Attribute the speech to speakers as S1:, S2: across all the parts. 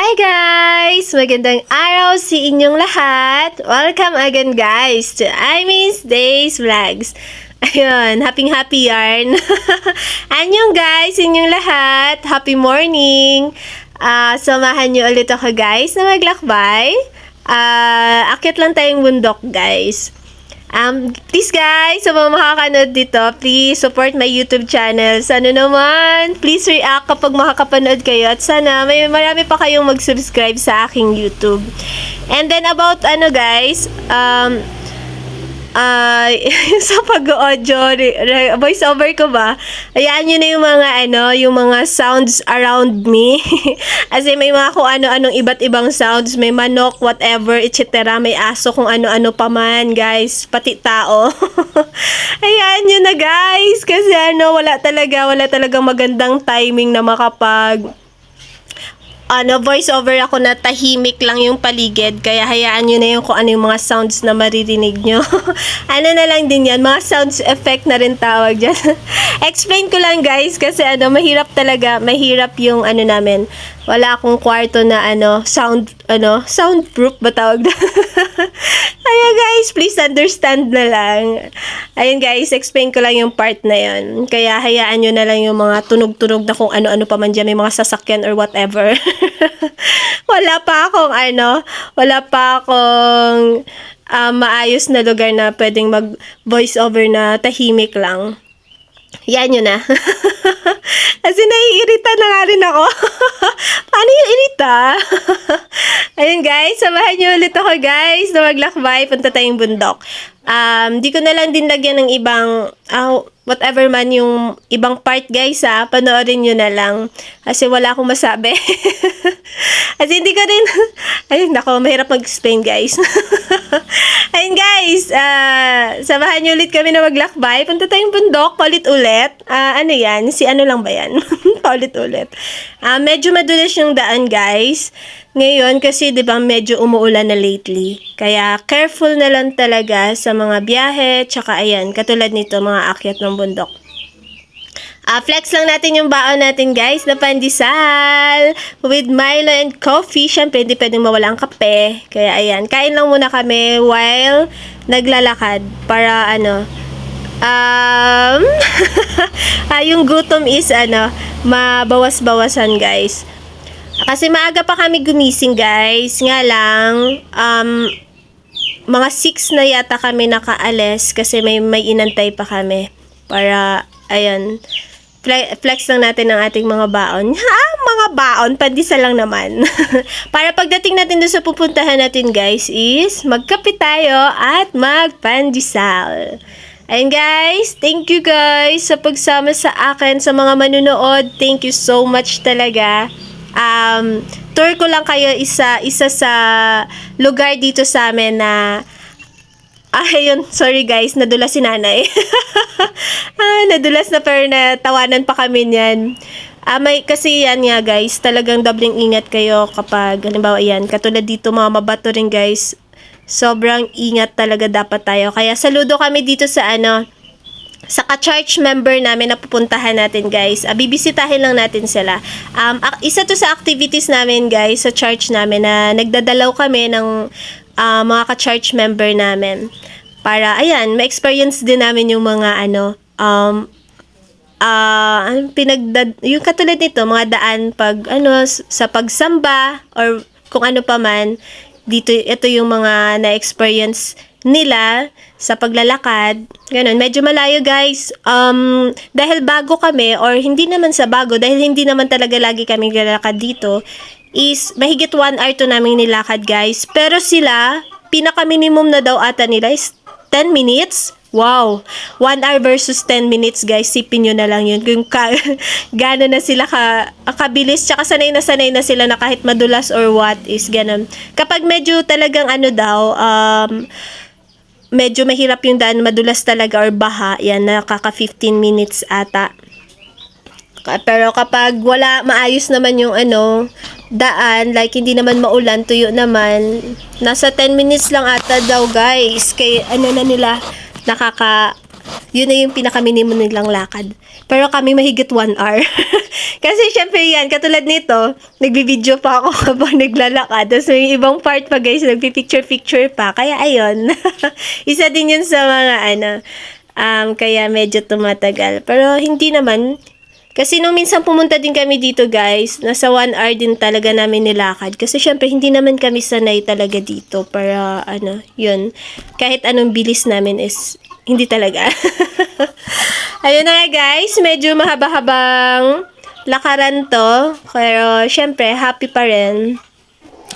S1: Hi guys! Magandang araw sa inyong lahat. Welcome again guys to Imis Days Vlogs. Ayun, happy yarn. Anyong guys, inyong lahat. Happy morning. Samahan nyo ulit ako guys na maglakbay. Akit lang tayong bundok guys. Please guys, sa mga makakanood dito, please support my YouTube channel. Sana naman, please react kapag makakapanood kayo. At sana may marami pa kayong mag-subscribe sa aking YouTube. And then about guys, sa pag-audio, voice over ko ba? Hayaan nyo na yung mga sounds around me. Kasi may mga kung ano-anong iba't ibang sounds, may manok, whatever, etc. May aso, kung ano-ano pa man, guys. Pati tao. Hayaan nyo na, guys. Kasi wala talagang magandang timing na voice over ako na tahimik lang yung paligid. Kaya hayaan nyo na yung kung ano yung mga sounds na maririnig nyo. Na lang din yan. Mga sounds effect na rin tawag dyan. Explain ko lang guys. Kasi mahirap talaga. Mahirap yung namin. Wala akong kwarto na soundproof ba tawag na? Kaya guys, please understand na lang. Ayun guys, explain ko lang yung part na yun. Kaya hayaan nyo na lang yung mga tunog-tunog na kung ano-ano pa man dyan. May mga sasakyan or whatever. Wala pa akong maayos na lugar na pwedeng mag voice over na tahimik lang. Yan yun na. Kasi naiirita na nga rin ako. Paano yung irita? Ayun guys, samahan nyo ulit ako guys na maglakbay, punta tayong bundok. Di ko na lang din lagyan ng ibang whatever man yung ibang part guys panoorin nyo na lang. Kasi wala akong masabi. Kasi hindi ko rin ayun nako, mahirap mag-explain guys. Ayun guys, samahan nyo ulit kami na maglakbay. Punta tayong bundok, paulit-ulit. Ano yan? Lang ba yan? Paulit-ulit. Medyo madulas yung daan guys. Ngayon kasi 'di ba medyo umuulan na lately. Kaya careful na lang talaga sa mga biyahe, tsaka ayan, katulad nito mga akyat ng bundok. Flex lang natin yung baon natin guys na pandesal with Milo and coffee. Syempre hindi pwedeng mawala ang kape. Kaya ayan, kain lang muna kami while naglalakad para yung gutom is mabawas-bawasan guys. Kasi maaga pa kami gumising guys. Nga lang, mga 6 na yata kami nakaalis kasi may inantay pa kami. Para, ayan, flex lang natin ang ating mga baon. Mga baon, pandesal lang naman. Para pagdating natin doon sa pupuntahan natin guys is magkape tayo at magpandesal. Ayun guys, thank you guys sa pagsama sa akin, sa mga manunood. Thank you so much talaga. Tour ko lang kayo isa sa lugar dito sa amin na ayun, sorry guys, nadulas si nanay. Nadulas na pero natawanan pa kami niyan. Kasi yan nga guys, talagang dobling ingat kayo kapag halimbawa yan, katulad dito mga mabato rin guys. Sobrang ingat talaga dapat tayo. Kaya saludo kami dito sa sa ka-church member namin na pupuntahan natin guys. Bibisitahin lang natin sila. Isa to sa activities namin guys sa church namin na nagdadalaw kami ng mga ka-church member namin. Para ayan, ma-experience din namin yung mga yung katulad nito, mga daan pag sa pagsamba or kung ano pa man. Dito, ito yung mga na-experience nila sa paglalakad. Ganun, medyo malayo guys. Dahil bago kami, or hindi naman sa bago, dahil hindi naman talaga lagi kami lalakad dito, is mahigit 1 hour to namin nilakad guys. Pero sila, pinaka-minimum na daw ata nila is 10 minutes. Wow! 1 hour versus 10 minutes guys. Sipin nyo na lang yun. Kung gano'n na sila kabilis. Tsaka sanay na sila na kahit madulas or what is ganun. Kapag medyo talagang medyo mahirap yung daan, madulas talaga or baha, yan, nakaka 15 minutes ata. Pero kapag maayos naman yung daan, like hindi naman maulan, tuyo naman, nasa 10 minutes lang ata daw guys. Kaya na nila, Yun na yung pinaka-minimum nilang lakad. Pero kami mahigit 1 hour. Kasi syempre yan, katulad nito, nagbibideo pa ako habang naglalakad. Tapos may ibang part pa guys, nagpipicture-picture pa. Kaya ayun, isa din yun sa mga kaya medyo tumatagal. Pero hindi naman, kasi nung minsan pumunta din kami dito guys, nasa 1 hour din talaga namin nilakad. Kasi syempre hindi naman kami sanay talaga dito para yun. Kahit anong bilis namin is hindi talaga. Ayun na nga guys, medyo mahaba-habang lakaran to. Pero syempre happy pa rin.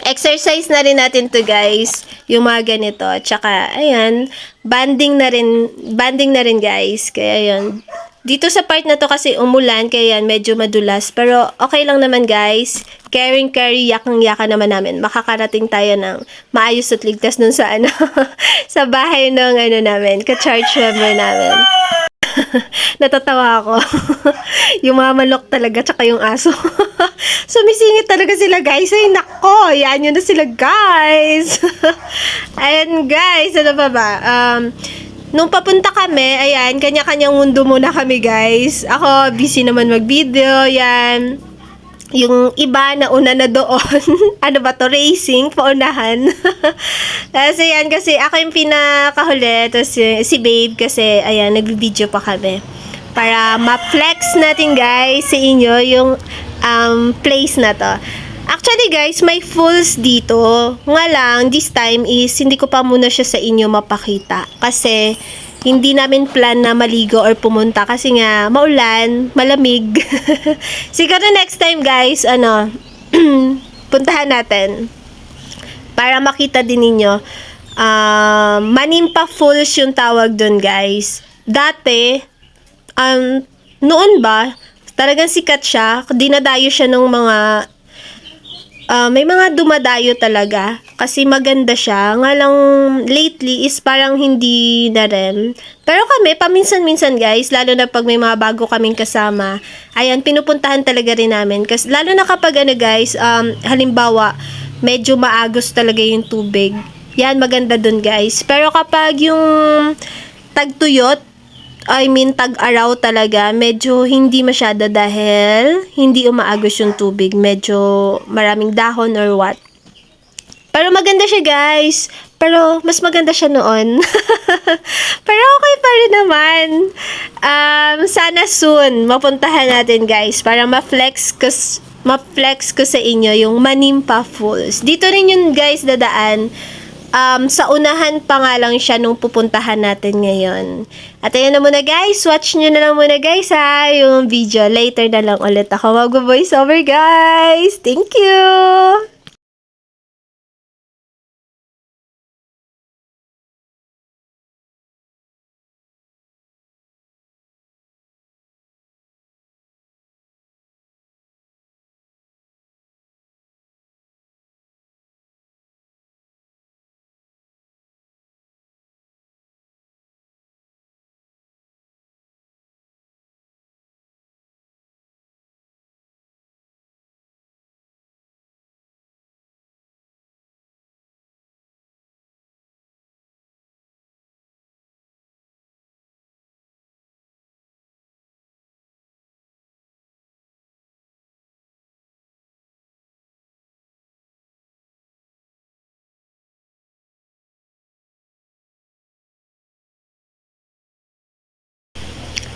S1: Exercise na rin natin to guys, yung mga ganito. Tsaka, ayan, banding na rin guys. Kaya yun. Dito sa part na to kasi umulan, kaya yan, medyo madulas. Pero okay lang naman guys. Caring, yakang-yaka naman namin. Makakarating tayo ng maayos at ligtas nun sa sa bahay ng namin, ka-church member namin. Natatawa ako. Yung mga manok talaga, tsaka yung aso. Sumisingit talaga sila guys. Ay nako, yan yun na sila guys. Ayan guys, ano ba? Nung papunta kami, ayan, kanya-kanyang mundo muna kami guys. Ako, busy naman mag-video, yan. Yung iba na una na doon, ano ba to, racing, paunahan. Kasi yan, kasi ako yung pinakahuli, tapos si babe kasi, ayan, nag-video pa kami. Para ma-flex natin guys sa inyo yung place na to. Actually guys, may falls dito. Nga lang, this time is hindi ko pa muna siya sa inyo mapakita. Kasi hindi namin plan na maligo or pumunta kasi nga maulan, malamig. Siguro next time guys, puntahan natin. Para makita din ninyo. Manimpa Falls yung tawag dun guys. Dati, noon ba, talagang sikat siya. Dinadayo siya ng mga may mga dumadayo talaga kasi maganda siya. Nga lang lately is parang hindi na rin. Pero kami, paminsan-minsan guys, lalo na pag may mga bago kaming kasama, ayan, pinupuntahan talaga rin namin. Kasi, lalo na kapag guys, halimbawa, medyo maagos talaga yung tubig. Yan, maganda dun guys. Pero kapag yung tagtuyot, tag-araw talaga, medyo hindi masyado dahil hindi umaagos yung tubig. Medyo maraming dahon or what. Pero maganda siya guys. Pero mas maganda siya noon. Pero okay pa rin naman. Sana soon mapuntahan natin guys para ma-flex ko sa inyo yung Manimpa Falls. Dito rin yun guys dadaan. Sa unahan pa nga lang siya nung pupuntahan natin ngayon. At ayun na muna guys, watch nyo na lang muna guys yung video. Later na lang ulit ako mag-voice over guys. Thank you!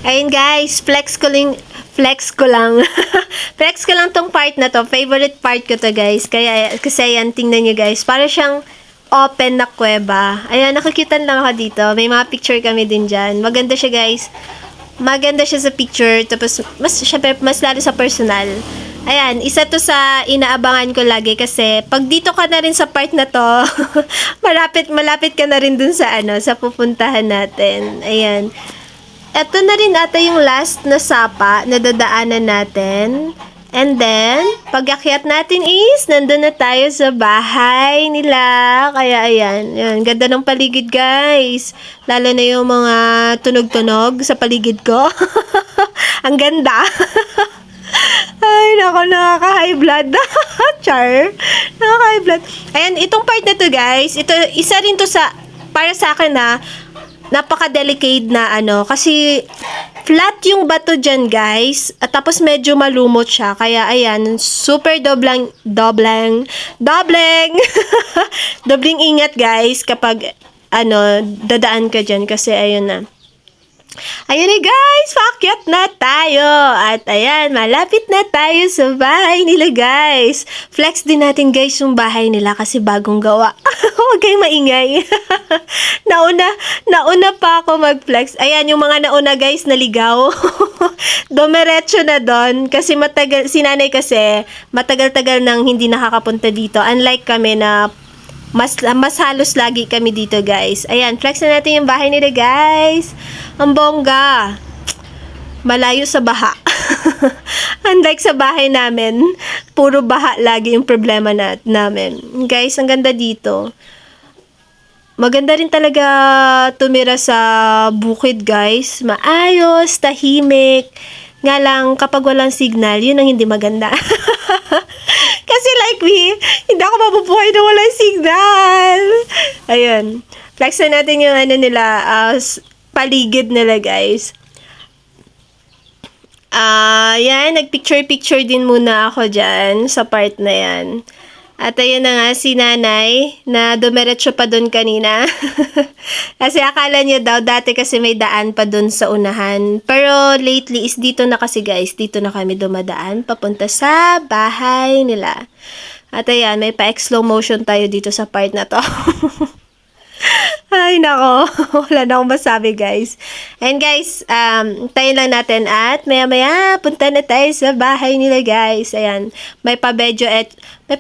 S1: Ayun guys, flex ko lang. Flex ko lang tong part na to. Favorite part ko to guys. Kasi ayan, tingnan nyo guys. Para siyang open na kuweba. Ayan, nakikita lang ako dito. May mga picture kami din dyan. Maganda siya guys. Maganda siya sa picture. Tapos, syempre, mas lalo sa personal. Ayan, isa to sa inaabangan ko lagi kasi pag dito ka na rin sa part na to, malapit ka na rin dun sa sa pupuntahan natin. Ayan. Ito na rin ata yung last na sapa na dadaanan natin. And then, pag-akyat natin is, nandun na tayo sa bahay nila. Kaya ayan, ganda ng paligid guys. Lalo na yung mga tunog-tunog sa paligid ko. Ang ganda. Ay, nako, nakaka-high blood. Char. Nakaka-high blood. Ayan, itong part na to guys, ito, isa rin to sa, para sa akin napaka-delicate na ano, kasi flat yung bato dyan, guys. At tapos medyo malumot siya. Kaya, ayan, super dobling dobling ingat, guys, kapag, ano, dadaan ka dyan. Kasi, ayun na. Ayun na guys, paakyat na tayo. At ayan, malapit na tayo sa bahay nila guys. Flex din natin guys yung bahay nila kasi bagong gawa. Huwag kayong maingay. nauna pa ako mag-flex. Ayan, yung mga nauna guys, naligaw. Dumiretso na doon kasi si nanay kasi matagal-tagal nang hindi nakakapunta dito. Unlike kami na mas halos lagi kami dito, guys. Ayan, flex na natin yung bahay nila, guys. Ang bongga. Malayo sa baha. Unlike sa bahay namin, puro baha lagi yung problema namin. Guys, ang ganda dito. Maganda rin talaga tumira sa bukid, guys. Maayos, tahimik. Nga lang, kapag walang signal, yun ang hindi maganda. Kasi like me, hindi ako mabubuhay na walang signal. Ayun. Flex na natin yung ano nila, paligid nila, guys. Yan, nagpicture-picture din muna ako dyan sa part na yan. At ayun na nga, si nanay na dumiretso pa dun kanina. Kasi akala niya daw, dati kasi may daan pa dun sa unahan. Pero lately is dito na kasi guys, dito na kami dumadaan, papunta sa bahay nila. At ayan, may pa-slow motion tayo dito sa part na to. Ay, nako. Wala na akong masabi, guys. And guys, tayo lang natin at maya-maya, punta na tayo sa bahay nila, guys. Ayan, may pa-video may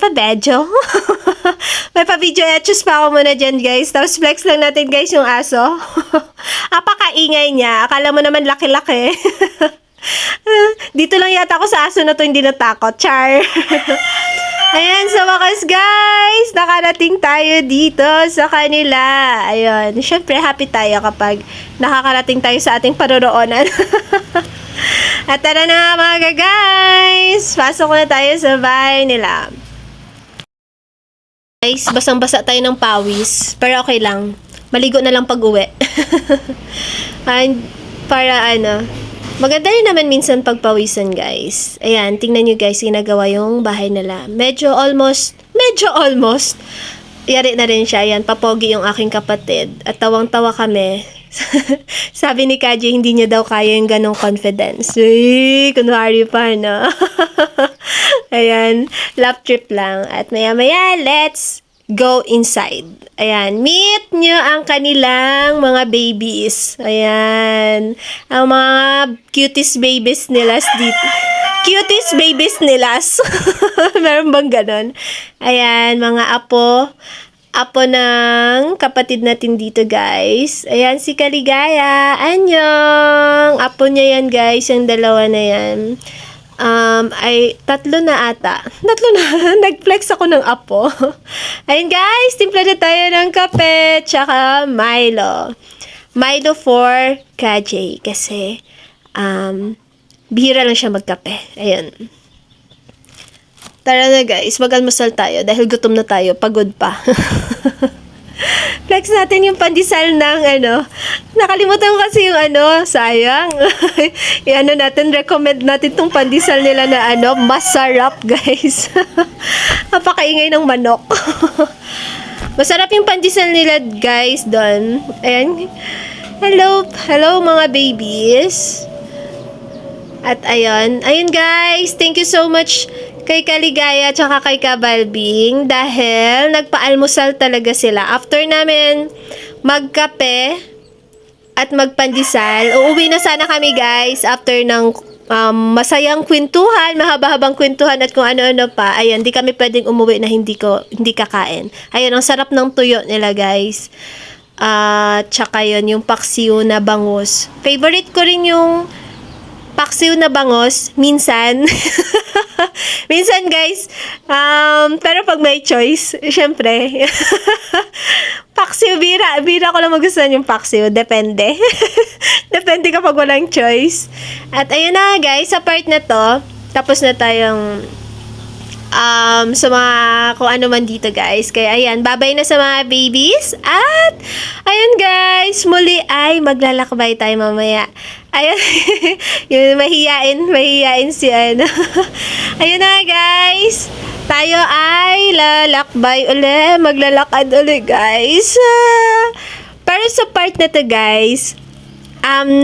S1: pa-video etchos pa ako muna dyan, guys. Tapos flex lang natin, guys, yung aso. Apakaingay niya. Akala mo naman laki-laki. Dito lang yata ako sa aso na to hindi natakot. Char. Ayan, sa wakas guys, nakarating tayo dito sa kanila. Ayun, syempre happy tayo kapag nakakarating tayo sa ating paroroonan. At tara na mga guys, pasok na tayo sa bahay nila. Guys, basang-basa tayo ng pawis, pero okay lang. Maligo na lang pag-uwi. And para ano, maganda rin naman minsan pagpawisan, guys. Ayan, tingnan nyo guys, ginagawa yung bahay nila. Medyo almost, yari na rin siya. Ayan, papogi yung aking kapatid. At tawang-tawa kami. Sabi ni Kaji, hindi niya daw kaya yung ganong confidence. Uy, kunwari pa, no? Ayan, lap trip lang. At maya-maya, let's go inside. Ayan, meet nyo ang kanilang mga babies. Ayan, ang mga cutest babies nilas dito. Cutest babies nilas. Meron bang ganon? Ayan, mga apo ng kapatid natin dito, guys. Ayan, si Kaligaya. Anyong! Apo niya yan, guys. Yung dalawa na yan. Ay, tatlo na ata. Nag-flex ako ng apo. Ayun, guys. Timpla na tayo ng kape. Tsaka Milo. Milo for KJ. Kasi, bihira lang siya magkape. Ayun. Tara na guys, mag-almusal tayo dahil gutom na tayo, pagod pa. Flex natin yung pandesal ng nakalimutan ko kasi yung sayang. Recommend natin tong pandesal nila na masarap guys. Napakaingay ng manok. Masarap yung pandesal nila guys doon. Ayan. Hello mga babies. At ayun guys, thank you so much kay Kaligaya at saka kay Kabalbing dahil nagpaalmusal talaga sila. After namin magkape at magpandesal, uuwi na sana kami guys after ng masayang kwentuhan, mahaba-habang kwentuhan at kung ano-ano pa. Ayan, di kami pwedeng umuwi na hindi kakain. Ayun, ang sarap ng tuyo nila guys. Tsaka yun, yung paksiw na bangus. Favorite ko rin yung paksiw na bangus, minsan. Minsan, guys. Pero pag may choice, syempre. Paksiw, bira ko lang magustuhan yung paksiw. Depende. Depende kapag walang choice. At ayun na, guys. Sa part na to, tapos na tayong sa mga kung ano man dito guys. Kaya ayan, babay na sa mga babies. At ayun guys, muli ay maglalakbay tayo mamaya. Ayun, yun, mahihain si ano. Ayun na guys, tayo ay lalakbay uli, maglalakad uli guys. Pero sa part na to guys,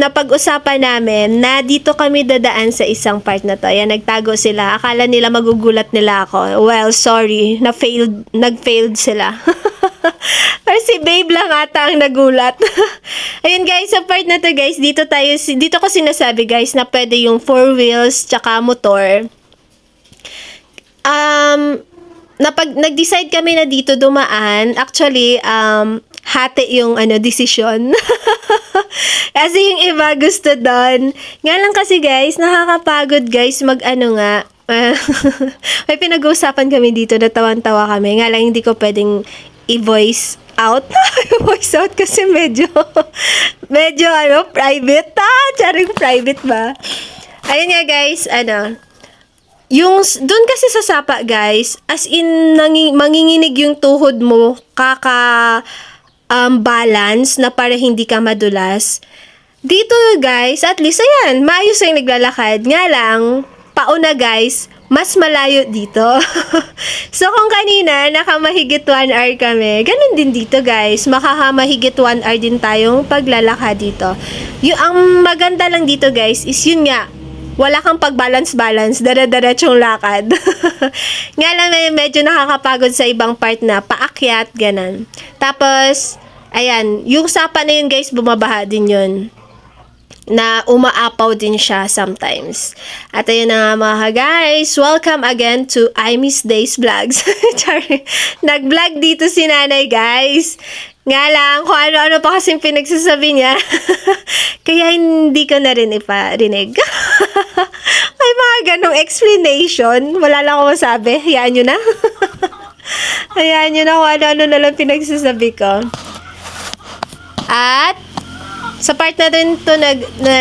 S1: napag-usapan namin na dito kami dadaan sa isang part na to. Ayan, nagtago sila. Akala nila magugulat nila ako. Well, sorry. Nag-failed sila. Pero si Babe lang ata ang nagulat. Ayun guys, sa part na to guys, dito ko sinasabi guys na pwede yung 4 wheels tsaka motor. Nag-decide kami na dito dumaan. Actually, hati yung desisyon. Kasi yung iba gusto doon. Nga lang kasi guys, nakakapagod guys nga. May pinag-uusapan kami dito, natawan-tawa kami. Nga lang hindi ko pwedeng i-voice out. I-voice out kasi medyo private. Charing private ba? Ayun nga guys, yung doon kasi sa sapa guys, as in manginginig yung tuhod mo, balance na para hindi ka madulas. Dito guys, at least ayan, maayos yung naglalakad. Nga lang, pauna guys, mas malayo dito. So kung kanina, nakamahigit 1 hour kami, ganun din dito guys, makakamahigit 1 hour din tayong paglalakad dito. Ang maganda lang dito guys, is yun nga, wala kang pag-balance-balance, dara-darachong lakad. Nga lang medyo nakakapagod sa ibang part na paakyat, ganun. Tapos, ayan, yung sapa na yun guys, bumabaha din yun. Na umaapaw din siya sometimes. At ayun na nga mga guys, welcome again to I Miss Days Vlogs. Nag-vlog dito si nanay guys. Nga lang, kung ano-ano pa kasing pinagsasabi niya. Kaya hindi ko na rin iparinig. May mga ganong explanation. Wala lang ako masabi. Hayaan nyo na. Hayaan nyo na kung ano-ano na lang pinagsasabi ko. At sa part na rin to na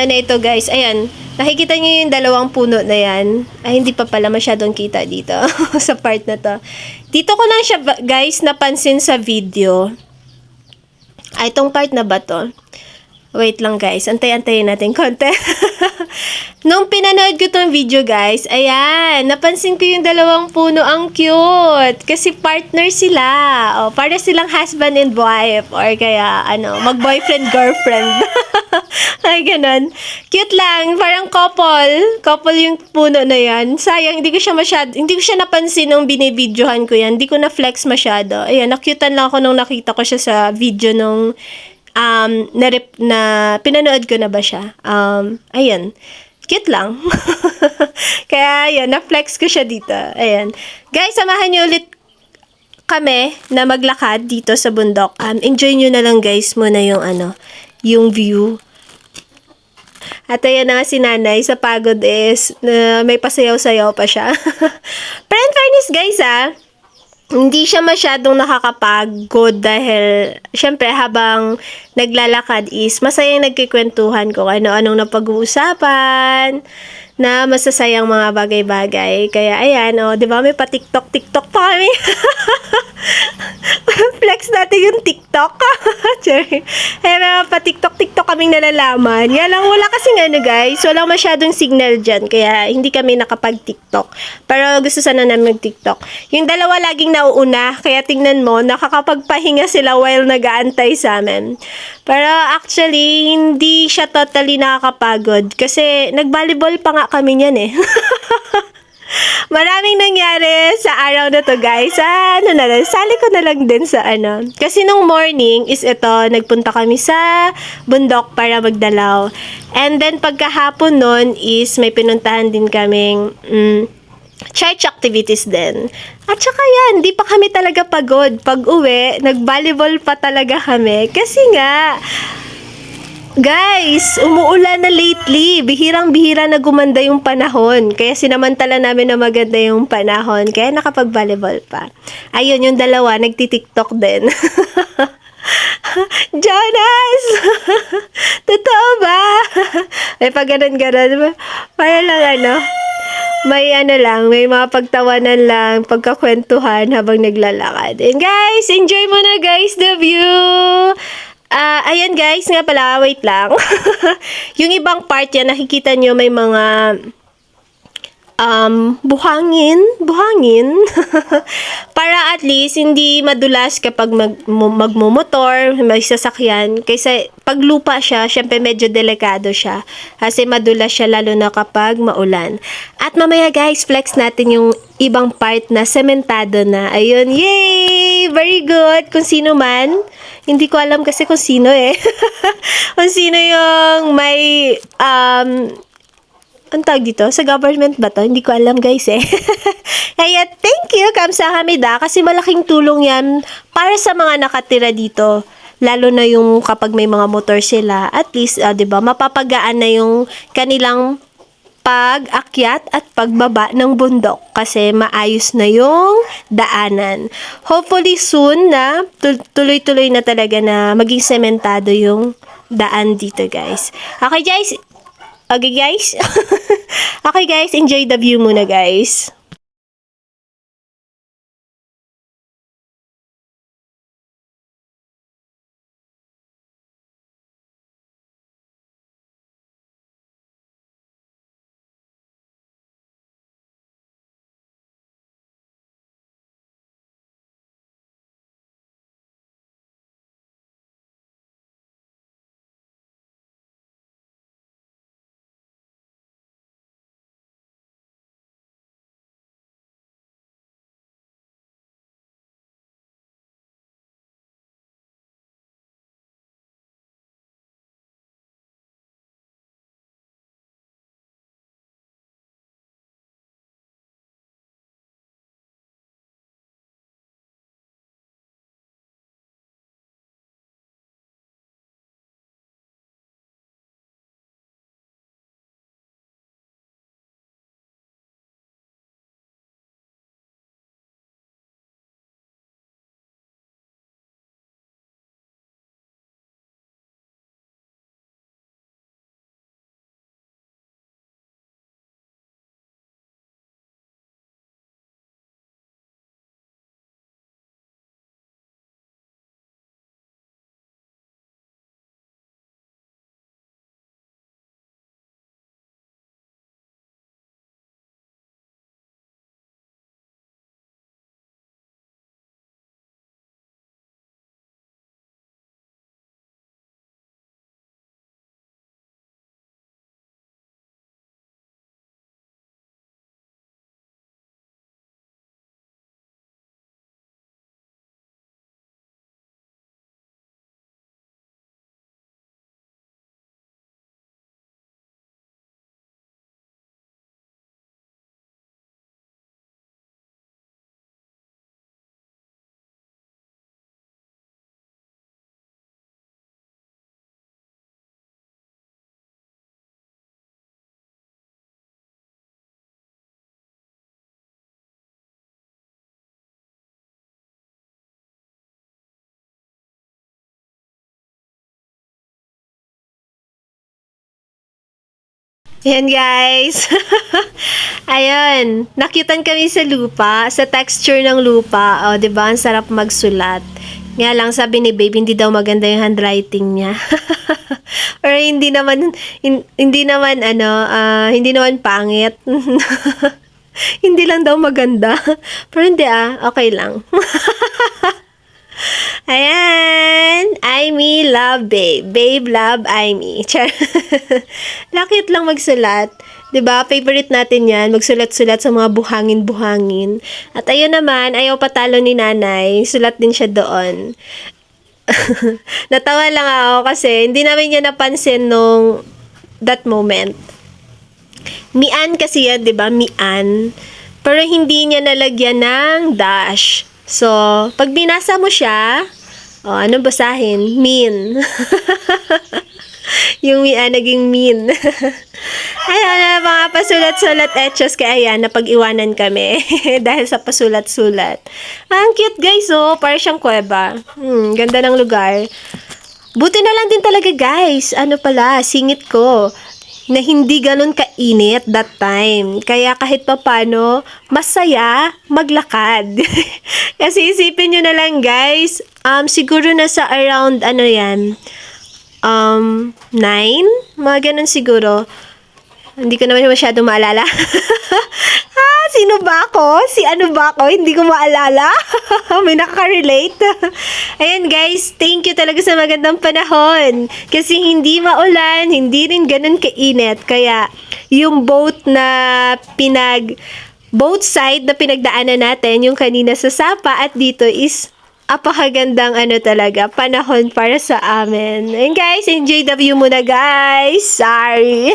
S1: ito guys, ayan, nakikita nyo yung 2 puno na yan. Ay, hindi pa pala masyadong kita dito sa part na to. Dito ko lang siya guys napansin sa video. Ay, itong part na ba to? Wait lang guys, antay-antayin natin konti. Nung pinanood ko tong video guys, ayan, napansin ko yung 2 puno, ang cute. Kasi partner sila. O, para silang husband and wife. Or kaya, mag-boyfriend-girlfriend. Ay, ganun. Cute lang, parang couple. Couple yung puno na yan. Sayang, hindi ko siya napansin nung binibidyohan ko yan. Hindi ko na-flex masyado. Ayan, nakyutan lang ako nung nakita ko siya sa video nung pinanood ko na ba siya. Ayan. Cute lang. Kaya, ayan, na-flex ko siya dito. Ayan. Guys, samahan niyo ulit kami na maglakad dito sa bundok. Enjoy nyo na lang guys muna yung view. At ayan na nga si nanay, sa pagod is, may pasayaw-sayaw pa siya. Pero in fairness guys hindi siya masyadong nakakapagod dahil syempre habang naglalakad is masayang nagkikwentuhan kung ano-anong napag-uusapan na masasayang mga bagay-bagay. Kaya ayan, di ba may pa-TikTok pa kami. Flex natin yung TikTok. Ay, may pa-TikTok kaming nalalaman. Nga lang, wala kasing guys, walang masyadong signal dyan. Kaya hindi kami nakapag-TikTok. Pero gusto sana namin mag-TikTok. Yung 2 laging nauuna, kaya tingnan mo, nakakapagpahinga sila while nag-aantay sa amin. Pero actually, hindi siya totally nakakapagod. Kasi nag-volleyball pa nga kami niyan Maraming nangyari sa araw na to guys. Sali ko na lang din sa Kasi nung morning is nagpunta kami sa bundok para magdalaw. And then pagkahapon nun is may pinuntahan din kaming church activities din. At saka yan, di pa kami talaga pagod. Pag uwi, nag-volleyball pa talaga kami. Kasi nga, guys, umuulan na lately. Bihirang-bihira na gumanda yung panahon. Kaya sinamantala namin na maganda yung panahon. Kaya nakapag-volleyball pa. Ayun, yung 2, nagti-TikTok din. Jonas! Totoo ba? May pag ganon-ganon. Para lang may ano lang, may mga pagtawanan lang, pagkakwentuhan habang naglalakad. And guys, enjoy mo na guys the view! Ayan guys, nga pala, wait lang. Yung ibang part yan, nakikita nyo may mga buhangin. Para at least hindi madulas kapag magmumotor, may sasakyan. Kaysa pag lupa siya, syempre medyo delikado siya. Kasi madulas siya lalo na kapag maulan. At mamaya guys, flex natin yung ibang part na sementado na. Ayun, yay! Very good! Kung sino man, hindi ko alam kasi kung sino eh. Kung sino yung may ang tawag dito? Sa government ba to? Hindi ko alam guys eh. Kaya thank you, kamsahamnida, kasi malaking tulong yan para sa mga nakatira dito. Lalo na yung kapag may mga motor sila, at least, 'di ba, mapapagaan na yung kanilang pag-akyat at pagbaba ng bundok kasi maayos na yung daanan. Hopefully soon na tuloy-tuloy na talaga na maging sementado yung daan dito guys. Okay guys, okay guys. Okay guys, enjoy the view muna guys. Yan guys. Ayun, nakitan kami sa lupa, sa texture ng lupa. O, 'di ba? Ang sarap magsulat. Nga lang sabi ni Babe, hindi daw maganda yung handwriting niya. Or hindi naman hindi naman pangit. Hindi lang daw maganda. Pero hindi okay lang. Ayan, Aimee love Babe. Babe love Aimee. Lakit lang magsulat. 'Di ba? Favorite natin 'yan, magsulat-sulat sa mga buhangin-buhangin. At ayun naman, ayaw patalo ni Nanay. Sulat din siya doon. Natawa lang ako kasi hindi namin niya napansin nung that moment. Mian kasi yan, 'di ba? Mian. Pero hindi niya nalagyan ng dash. So, pag binasa mo siya, ano basahin? Min. Yung Mian naging min. Ayan, mga pasulat-sulat etchos kaya ayan, napag-iwanan kami dahil sa pasulat-sulat. Ang cute guys, para siyang kuweba. Ganda ng lugar. Buti na lang din talaga guys. Ano pala, singit ko. na hindi ganun kainit that time. Kaya kahit papano, masaya maglakad. Kasi isipin nyo na lang guys, siguro nasa around, 9? Mga ganun siguro. Hindi ko naman masyado maalala. Sino ba ako? Si ano ba ako? Hindi ko maalala. May nakaka-relate. Ayan guys, thank you talaga sa magandang panahon. Kasi hindi maulan, hindi rin ganun kainit. Kaya yung boat side na pinagdaanan natin, yung kanina sa Sapa at dito is apakagandang talaga, panahon para sa amin. Ayan guys, enjoy the view muna guys. Sorry.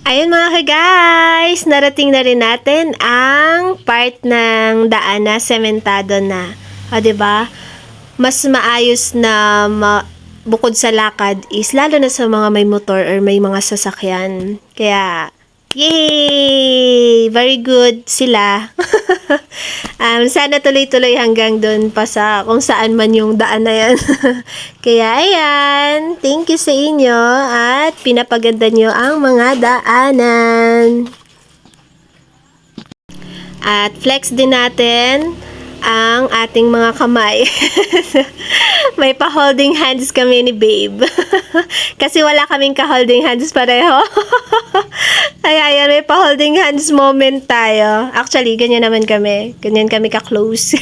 S1: Ayun mga ka-guys, narating na rin natin ang part ng daan na sementado na. O, diba? Mas maayos na bukod sa lakad is lalo na sa mga may motor or may mga sasakyan. Kaya, yay! Very good sila. Sana tuloy-tuloy hanggang doon pa sa kung saan man yung daan na yan. Kaya ayan, thank you sa inyo at pinapaganda nyo ang mga daanan. At flex din natin ang ating mga kamay. May pa-holding hands kami ni babe. Kasi wala kaming ka-holding hands pareho. Kaya yan, may pa-holding hands moment tayo. Actually, ganyan naman kami. Ganyan kami ka-close.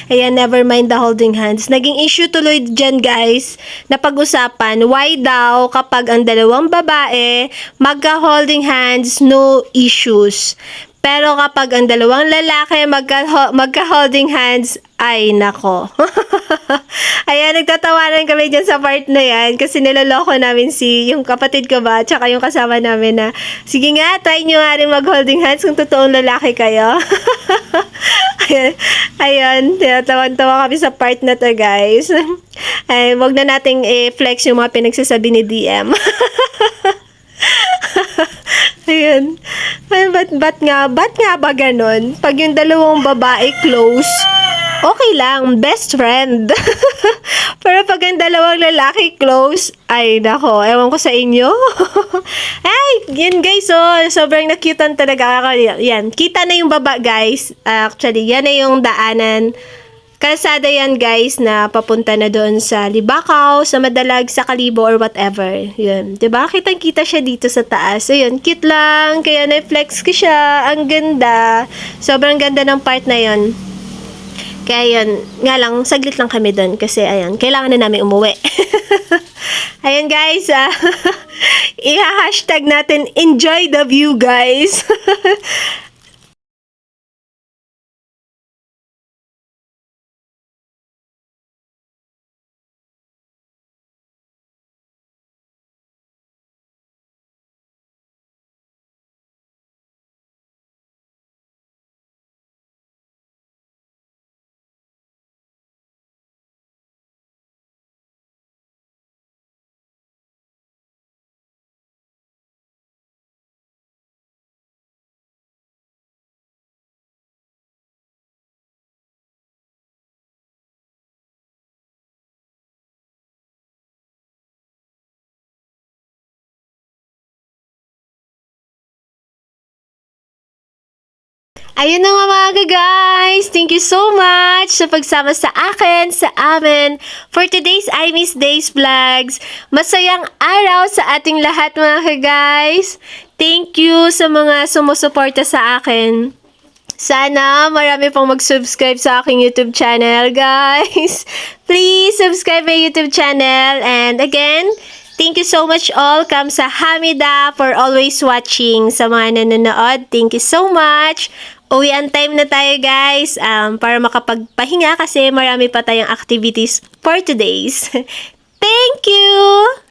S1: Ayan, never mind the holding hands. Naging issue tuloy dyan, guys, na pag-usapan, why daw kapag ang dalawang babae magka-holding hands, no issues. Pero kapag ang dalawang lalaki magka-holding hands, ay nako. Ayan, nagtatawanan kami dyan sa part na yan kasi niloloko namin yung kapatid ko ba, tsaka yung kasama namin na, sige nga, try nyo nga rin mag-holding hands kung totoong lalaki kayo. Ayun, tinatawa-tawa kami sa part na to, guys. Ay, wag na nating flex yung mga pinagsasabi ni DM. Ayun. Ay, ba't nga ba ganon? Pag yung dalawang babae close, okay lang, best friend. Pero pag ang dalawang lalaki close, ay nako, ewan ko sa inyo. Ay, yan guys, sobrang na-cutean talaga ako. Yan, kita na yung baba guys. Actually, yan na yung daanan Kalsada yan guys na papunta na doon sa Libakaw, sa Madalag, sa Kalibo or whatever. Yun, 'di ba? Kitang-kita siya dito sa taas. So yun, cute lang. Kaya na-flex ko siya. Ang ganda. Sobrang ganda ng part na yun. Kaya yun, nga lang, saglit lang kami doon kasi ayan, kailangan na namin umuwi. Ayan guys, i-hashtag natin enjoy the view guys. Ayun na nga mga guys, thank you so much sa pagsama sa akin, sa amin, for today's I Miss Days vlogs. Masayang araw sa ating lahat mga guys. Thank you sa mga sumusuporta sa akin. Sana marami pang mag-subscribe sa aking YouTube channel, guys. Please subscribe my YouTube channel. And again, thank you so much all. Kamsahamnida for always watching. Sa mga nanonood, thank you so much. Uwian time na tayo guys para makapagpahinga kasi marami pa tayong activities for today's. Thank you!